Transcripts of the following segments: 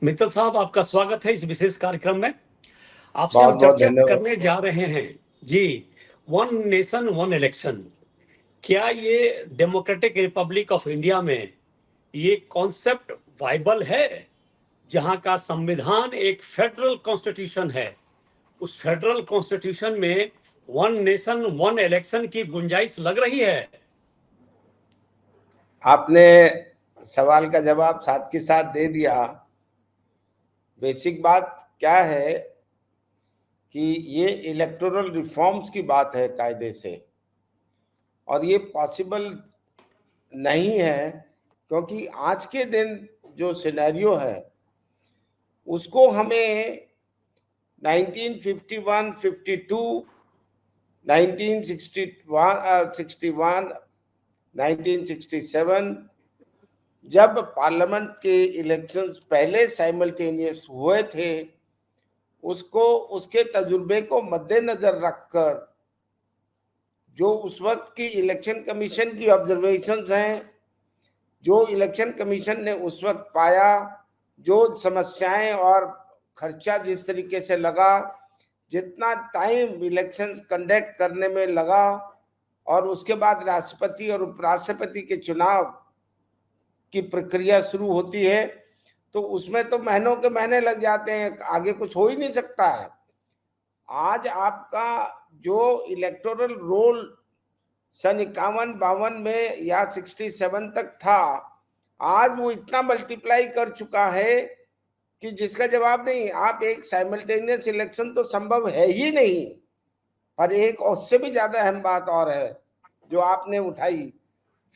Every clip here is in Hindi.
मित्तल साहब, आपका स्वागत है इस विशेष कार्यक्रम में। आपसे बहुत हम बहुत चर्चा धन्यवाद। करने जा रहे हैं जी, वन नेशन वन इलेक्शन। क्या ये डेमोक्रेटिक रिपब्लिक ऑफ इंडिया में ये कॉन्सेप्ट वाइबल है, जहां का संविधान एक फेडरल कॉन्स्टिट्यूशन है? उस फेडरल कॉन्स्टिट्यूशन में वन नेशन वन इलेक्शन की गुंजाइश लग रही है? आपने सवाल का जवाब साथ के साथ दे दिया। बेसिक बात क्या है कि ये इलेक्टोरल रिफॉर्म्स की बात है कायदे से, और ये पॉसिबल नहीं है क्योंकि आज के दिन जो सिनेरियो है उसको हमें 1951, 52, 1961, 61, 1967 जब पार्लियामेंट के इलेक्शंस पहले साइमल्टेनियस हुए थे, उसको उसके तजुर्बे को मद्देनजर रखकर जो उस वक्त की इलेक्शन कमीशन की ऑब्जर्वेशंस हैं, जो इलेक्शन कमीशन ने उस वक्त पाया, जो समस्याएं और खर्चा जिस तरीके से लगा, जितना टाइम इलेक्शंस कंडक्ट करने में लगा, और उसके बाद राष्ट्रपति और उपराष्ट्रपति के चुनाव की प्रक्रिया शुरू होती है, तो उसमें तो महीनों के महीने लग जाते हैं, आगे कुछ हो ही नहीं सकता है। आज आपका जो इलेक्टोरल रोल सन 51-52 में या 67 तक था, आज वो इतना मल्टीप्लाई कर चुका है कि जिसका जवाब नहीं। आप एक साइमल्टेनियस इलेक्शन तो संभव है ही नहीं। और एक उससे भी ज्यादा अहम बात और है जो आपने उठाई,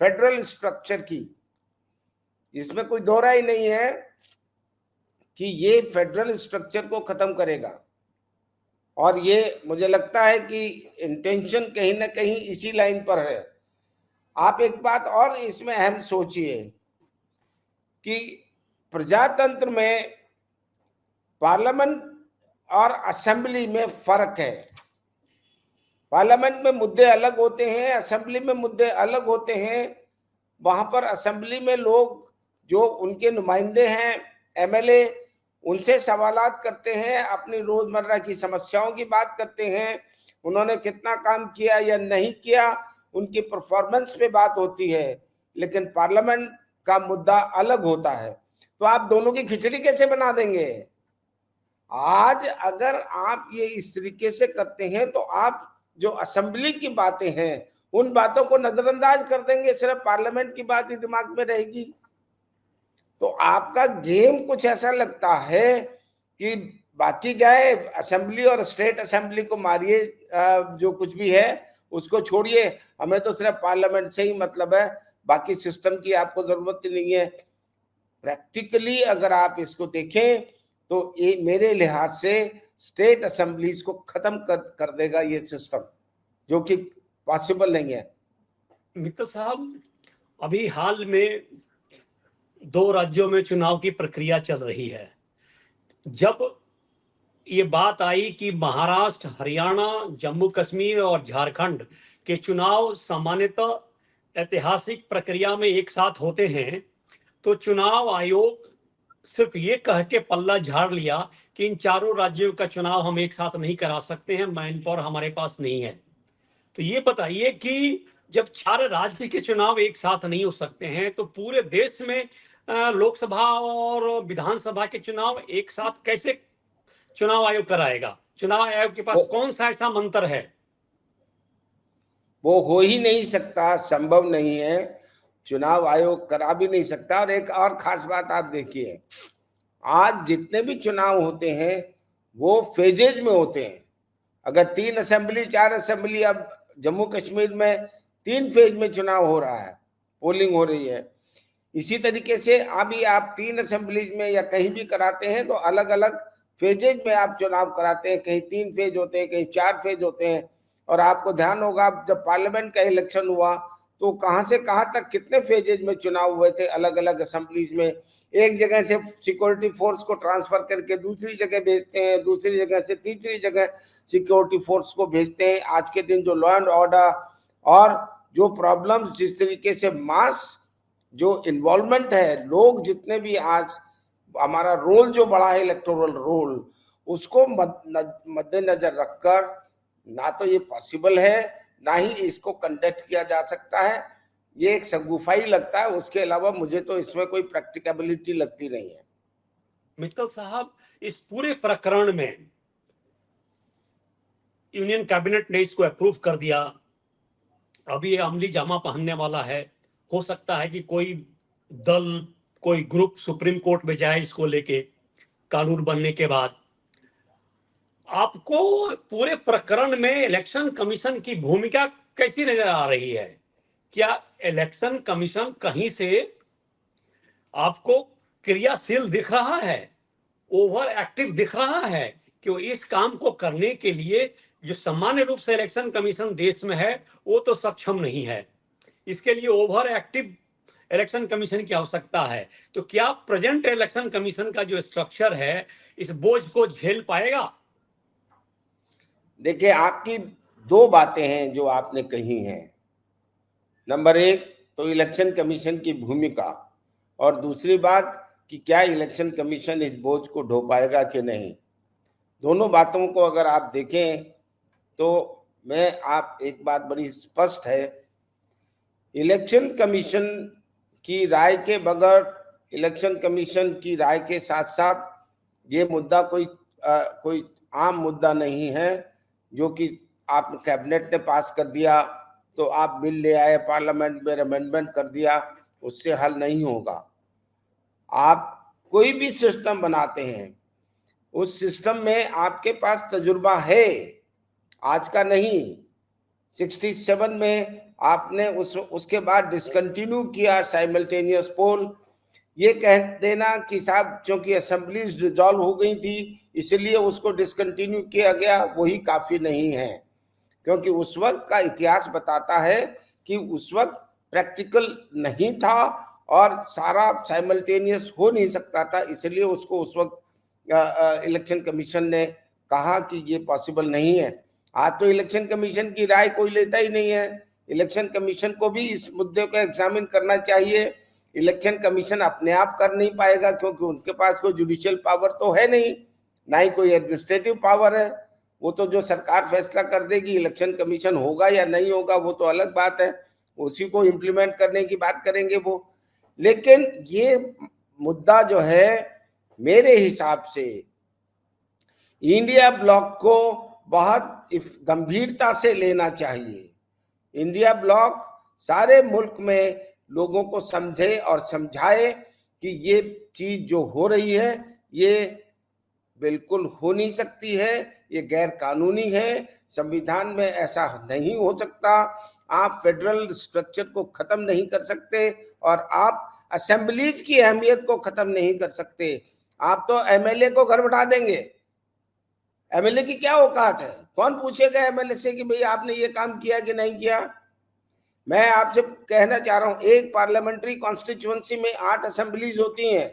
फेडरल स्ट्रक्चर की। इसमें कोई दो राय नहीं है कि ये फेडरल स्ट्रक्चर को खत्म करेगा, और ये मुझे लगता है कि इंटेंशन कहीं ना कहीं इसी लाइन पर है। आप एक बात और इसमें अहम सोचिए कि प्रजातंत्र में पार्लियामेंट और असेंबली में फर्क है। पार्लियामेंट में मुद्दे अलग होते हैं, असेंबली में मुद्दे अलग होते हैं। वहां पर असेंबली में लोग जो उनके नुमाइंदे हैं, एमएलए, उनसे सवालात करते हैं, अपनी रोजमर्रा की समस्याओं की बात करते हैं, उन्होंने कितना काम किया या नहीं किया, उनकी परफॉर्मेंस पे बात होती है। लेकिन पार्लियामेंट का मुद्दा अलग होता है। तो आप दोनों की खिचड़ी कैसे बना देंगे? आज अगर आप ये इस तरीके से करते हैं तो आप जो असेंबली की बातें हैं उन बातों को नजरअंदाज कर देंगे, सिर्फ पार्लियामेंट की बात ही दिमाग में रहेगी। तो आपका गेम कुछ ऐसा लगता है कि बाकी जाए, असेंबली और स्टेट असेंबली को मारिए, जो कुछ भी है उसको छोड़िए, हमें तो सिर्फ पार्लियामेंट से ही मतलब है, बाकी सिस्टम की आपको जरूरत ही नहीं है। प्रैक्टिकली अगर आप इसको देखें तो ये मेरे लिहाज से स्टेट असेंबलीज को खत्म कर देगा ये सिस्टम, जो कि पॉसिबल नहीं है। मित्तल साहब, अभी हाल में 2 राज्यों में चुनाव की प्रक्रिया चल रही है। जब ये बात आई कि महाराष्ट्र, हरियाणा, जम्मू कश्मीर और झारखंड के चुनाव सामान्यतः ऐतिहासिक प्रक्रिया में एक साथ होते हैं, तो चुनाव आयोग सिर्फ ये कह के पल्ला झाड़ लिया कि इन चारों राज्यों का चुनाव हम एक साथ नहीं करा सकते हैं, मैन पावर हमारे पास नहीं है। तो ये बताइए कि जब 4 राज्य के चुनाव एक साथ नहीं हो सकते हैं, तो पूरे देश में लोकसभा और विधानसभा के चुनाव एक साथ कैसे चुनाव आयोग कराएगा? चुनाव आयोग के पास कौन सा ऐसा मंत्र है? वो हो ही नहीं सकता, संभव नहीं है, चुनाव आयोग करा भी नहीं सकता। और एक और खास बात आप देखिए, आज जितने भी चुनाव होते हैं वो फेजेज में होते हैं। अगर 3 असेंबली 4 असेंबली, अब जम्मू कश्मीर में 3 फेज में चुनाव हो रहा है, पोलिंग हो रही है। इसी तरीके से अभी आप 3 असेंबलीज में या कहीं भी कराते हैं तो अलग अलग फेजेज में आप चुनाव कराते हैं, कहीं 3 फेज होते हैं, कहीं 4 फेज होते हैं। और आपको ध्यान होगा जब पार्लियामेंट का इलेक्शन हुआ तो कहां से कहां तक कितने फेजेज में चुनाव हुए थे अलग अलग असेंबलीज में। एक जगह से सिक्योरिटी फोर्स को ट्रांसफर करके दूसरी जगह भेजते हैं, दूसरी जगह से तीसरी जगह सिक्योरिटी फोर्स को भेजते हैं। आज के दिन जो लॉ एंड ऑर्डर और जो प्रॉब्लम्स, जिस तरीके से मास जो इन्वॉल्वमेंट है, लोग जितने भी आज हमारा रोल जो बड़ा है इलेक्टोरल रोल, उसको मद्देनजर रखकर ना तो ये पॉसिबल है, ना ही इसको कंडक्ट किया जा सकता है। ये एक शगुफाई लगता है, उसके अलावा मुझे तो इसमें कोई प्रैक्टिकेबिलिटी लगती नहीं है। मित्तल साहब, इस पूरे प्रकरण में यूनियन कैबिनेट ने इसको अप्रूव कर दिया, अभी ये अमली जामा पहनने वाला है। हो सकता है कि कोई दल, कोई ग्रुप सुप्रीम कोर्ट में जाए इसको लेके कानून बनने के बाद। आपको पूरे प्रकरण में इलेक्शन कमीशन की भूमिका कैसी नजर आ रही है? क्या इलेक्शन कमीशन कहीं से आपको क्रियाशील दिख रहा है, ओवर एक्टिव दिख रहा है कि वो इस काम को करने के लिए जो सामान्य रूप से इलेक्शन कमीशन देश में है वो तो सक्षम नहीं है, इसके लिए ओवर एक्टिव इलेक्शन कमीशन की आवश्यकता है। तो क्या प्रेजेंट इलेक्शन कमीशन का जो स्ट्रक्चर है इस बोझ को झेल पाएगा? देखिए, आपकी दो बातें हैं जो आपने कही हैं। नंबर एक तो इलेक्शन कमीशन की भूमिका, और दूसरी बात कि क्या इलेक्शन कमीशन इस बोझ को ढो पाएगा कि नहीं। दोनों बातों को अगर आप देखें तो आप एक बात बड़ी स्पष्ट है, इलेक्शन कमीशन की राय के बगैर, इलेक्शन कमीशन की राय के साथ साथ ये मुद्दा कोई आम मुद्दा नहीं है जो कि आप कैबिनेट ने पास कर दिया तो आप बिल ले आए, पार्लियामेंट में अमेंडमेंट कर दिया, उससे हल नहीं होगा। आप कोई भी सिस्टम बनाते हैं, उस सिस्टम में आपके पास तजुर्बा है, आज का नहीं। 67 में आपने उसके बाद डिसकंटिन्यू किया साइमल्टेनियस पोल। ये कह देना कि साहब क्योंकि असेंबलीज डिसॉल्व हो गई थी इसलिए उसको डिसकंटिन्यू किया गया, वही काफी नहीं है, क्योंकि उस वक्त का इतिहास बताता है कि उस वक्त प्रैक्टिकल नहीं था और सारा साइमल्टेनियस हो नहीं सकता था, इसलिए उसको उस वक्त इलेक्शन कमीशन ने कहा कि ये पॉसिबल नहीं है। आज तो इलेक्शन कमीशन की राय कोई लेता ही नहीं है। इलेक्शन कमीशन को भी इस मुद्दे को एग्जामिन करना चाहिए। इलेक्शन कमीशन अपने आप कर नहीं पाएगा क्योंकि उनके पास कोई जुडिशियल पावर तो है नहीं, ना ही कोई एडमिनिस्ट्रेटिव पावर है। वो तो जो सरकार फैसला कर देगी, इलेक्शन कमीशन होगा या नहीं होगा वो तो अलग बात है, उसी को इम्प्लीमेंट करने की बात करेंगे वो। लेकिन ये मुद्दा जो है मेरे हिसाब से इंडिया ब्लॉक को बहुत गंभीरता से लेना चाहिए। इंडिया ब्लॉक सारे मुल्क में लोगों को समझे और समझाए कि ये चीज जो हो रही है ये बिल्कुल हो नहीं सकती है, ये गैर कानूनी है, संविधान में ऐसा नहीं हो सकता। आप फेडरल स्ट्रक्चर को खत्म नहीं कर सकते और आप असेंबलीज की अहमियत को खत्म नहीं कर सकते। आप तो एमएलए को घर बैठा देंगे। एमएलए की क्या औकात है? कौन पूछेगा एमएलए से कि भाई आपने ये काम किया कि नहीं किया? मैं आपसे कहना चाह रहा हूं, एक पार्लियामेंट्री कॉन्स्टिट्यूएंसी में 8 असेंबलीज होती हैं।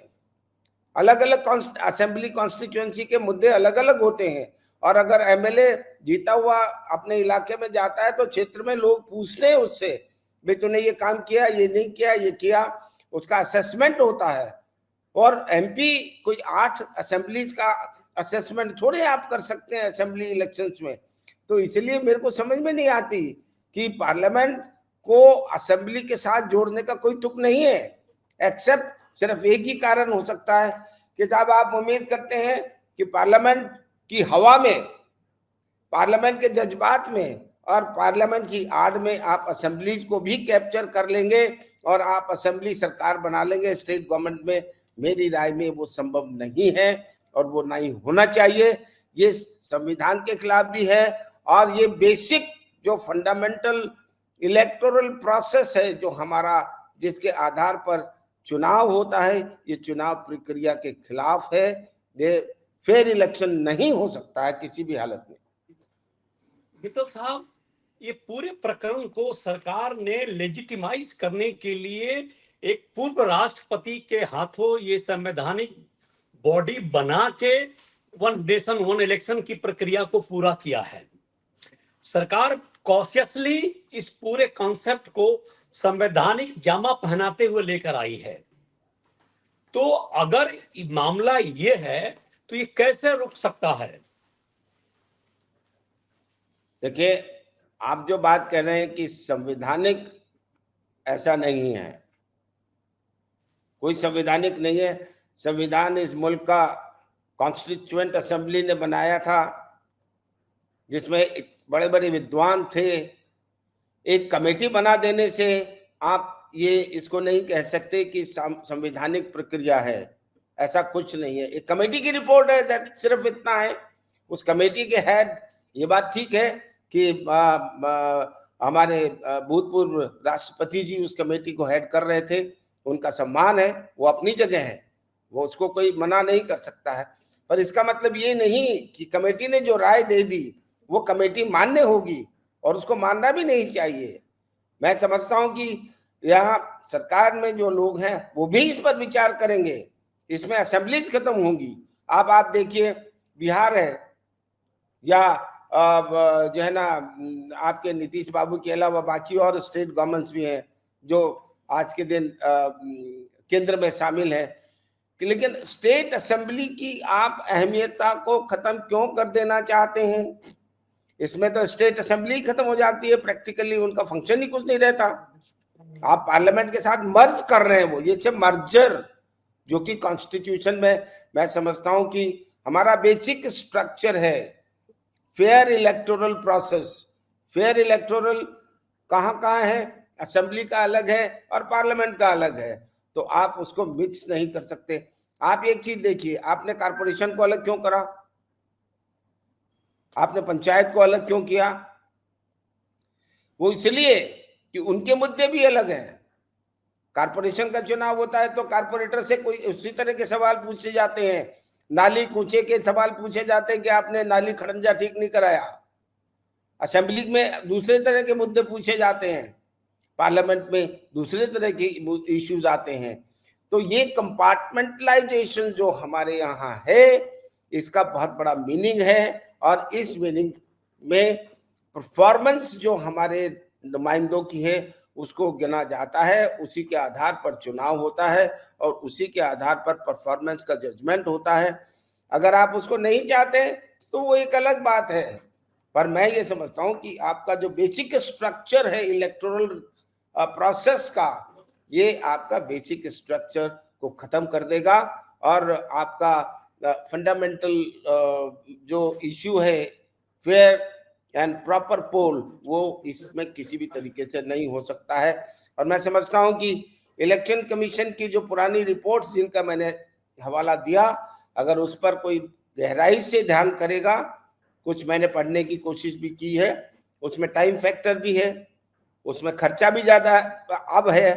अलग अलग असेंबली कॉन्स्टिट्यूएंसी के मुद्दे अलग अलग होते हैं और अगर एमएलए जीता हुआ अपने इलाके में जाता है तो क्षेत्र में लोग पूछते हैं उससे, भाई तूने ये काम किया, ये नहीं किया, ये किया, उसका असेसमेंट होता है। और एमपी कोई 8 असेंबलीज का असेसमेंट थोड़े आप कर सकते हैं असेंबली इलेक्शंस में। तो इसलिए मेरे को समझ में नहीं आती कि पार्लियामेंट को असेंबली के साथ जोड़ने का कोई तुक नहीं है, एक्सेप्ट सिर्फ एक ही कारण हो सकता है कि साहब आप उम्मीद करते हैं कि पार्लियामेंट की हवा में, पार्लियामेंट के जज्बात में और पार्लियामेंट की आड़ में आप असेंबलीज को भी कैप्चर कर लेंगे और आप असेंबली सरकार बना लेंगे स्टेट गवर्नमेंट में। मेरी राय में वो संभव नहीं है और वो नहीं होना चाहिए। ये संविधान के खिलाफ भी है और ये बेसिक जो फंडामेंटल इलेक्टोरल प्रोसेस है जो हमारा, जिसके आधार पर चुनाव होता है, ये चुनाव प्रक्रिया के खिलाफ है। ये फेयर इलेक्शन नहीं हो सकता है किसी भी हालत में। मित्तल साहब, ये पूरे प्रकरण को सरकार ने लेजिटिमाइज करने के लिए एक पूर्व राष्ट्रपति के हाथों ये संवैधानिक बॉडी बना के वन नेशन वन इलेक्शन की प्रक्रिया को पूरा किया है। सरकार कॉशियसली इस पूरे कॉन्सेप्ट को संवैधानिक जामा पहनाते हुए लेकर आई है। तो अगर मामला ये है तो ये कैसे रुक सकता है? देखिए, आप जो बात कह रहे हैं कि संवैधानिक, ऐसा नहीं है, कोई संवैधानिक नहीं है। संविधान इस मुल्क का कॉन्स्टिट्यूएंट असेंबली ने बनाया था, जिसमें बड़े बड़े विद्वान थे। एक कमेटी बना देने से आप ये इसको नहीं कह सकते कि संवैधानिक प्रक्रिया है, ऐसा कुछ नहीं है। एक कमेटी की रिपोर्ट है, दैट सिर्फ इतना है। उस कमेटी के हेड, ये बात ठीक है कि हमारे भूतपूर्व राष्ट्रपति जी उस कमेटी को हेड कर रहे थे, उनका सम्मान है, वो अपनी जगह है, वो उसको कोई मना नहीं कर सकता है। पर इसका मतलब ये नहीं कि कमेटी ने जो राय दे दी वो कमेटी मान्य होगी, और उसको मानना भी नहीं चाहिए। मैं समझता हूं कि यहाँ सरकार में जो लोग हैं वो भी इस पर विचार करेंगे, इसमें असेंबलीज खत्म होंगी। अब आप देखिए, बिहार है या जो है ना, आपके नीतीश बाबू के अलावा बाकी और स्टेट गवर्नमेंट्स भी हैं जो आज के दिन केंद्र में शामिल है। लेकिन स्टेट असेंबली की आप अहमियता को खत्म क्यों कर देना चाहते हैं? इसमें तो स्टेट असेंबली खत्म हो जाती है, प्रैक्टिकली उनका फंक्शन ही कुछ नहीं रहता। आप पार्लियामेंट के साथ मर्ज कर रहे हैं, वो ये सब मर्जर, जो कि कॉन्स्टिट्यूशन में मैं समझता हूं कि हमारा बेसिक स्ट्रक्चर है, fair electoral process. Fair electoral कहाँ है? असेंबली का अलग है और पार्लियामेंट का अलग है, तो आप उसको मिक्स नहीं कर सकते। आप एक चीज देखिए, आपने कारपोरेशन को अलग क्यों करा? आपने पंचायत को अलग क्यों किया? वो इसलिए कि उनके मुद्दे भी अलग हैं। कारपोरेशन का चुनाव होता है तो कारपोरेटर से कोई उसी तरह के सवाल पूछे जाते हैं, नाली कूचे के सवाल पूछे जाते हैं कि आपने नाली खड़ंजा ठीक नहीं कराया। असेंबली में दूसरे तरह के मुद्दे पूछे जाते हैं, पार्लियामेंट में दूसरे तरह के इश्यूज आते हैं। तो ये कंपार्टमेंटलाइजेशन जो हमारे यहाँ है, इसका बहुत बड़ा मीनिंग है, और इस मीनिंग में परफॉर्मेंस जो हमारे नुमाइंदों की है उसको गिना जाता है, उसी के आधार पर चुनाव होता है और उसी के आधार पर परफॉर्मेंस का जजमेंट होता है। अगर आप उसको नहीं चाहते तो वो एक अलग बात है, पर मैं ये समझता हूं कि आपका जो बेसिक स्ट्रक्चर है इलेक्टोरल प्रोसेस का, ये आपका बेसिक स्ट्रक्चर को खत्म कर देगा, और आपका फंडामेंटल जो इश्यू है फेयर एंड प्रॉपर पोल, वो इसमें किसी भी तरीके से नहीं हो सकता है। और मैं समझता हूं कि इलेक्शन कमीशन की जो पुरानी रिपोर्ट्स जिनका मैंने हवाला दिया, अगर उस पर कोई गहराई से ध्यान करेगा, कुछ मैंने पढ़ने की कोशिश भी की है, उसमें टाइम फैक्टर भी है, उसमें खर्चा भी ज्यादा अब है,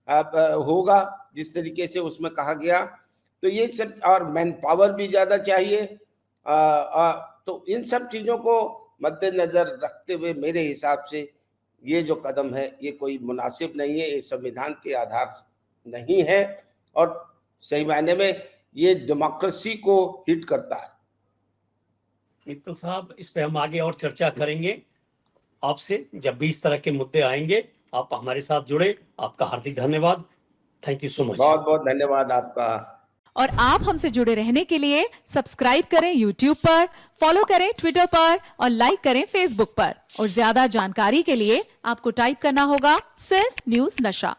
अब होगा जिस तरीके से उसमें कहा गया, तो ये सब, और मैन पावर भी ज्यादा चाहिए। तो इन सब चीजों को मद्देनजर रखते हुए मेरे हिसाब से ये जो कदम है ये कोई मुनासिब नहीं है, ये संविधान के आधार नहीं है, और सही मायने में ये डेमोक्रेसी को हिट करता है। मित्तल साहब, इस पे हम आगे और चर्चा करेंगे आपसे, जब भी इस तरह के मुद्दे आएंगे। आप हमारे साथ जुड़े, आपका हार्दिक धन्यवाद। Thank you so much. बहुत बहुत धन्यवाद आपका। और आप हमसे जुड़े रहने के लिए सब्सक्राइब करें YouTube पर, फॉलो करें Twitter पर और लाइक करें Facebook पर। और ज्यादा जानकारी के लिए आपको टाइप करना होगा सिर्फ न्यूज़ नशा।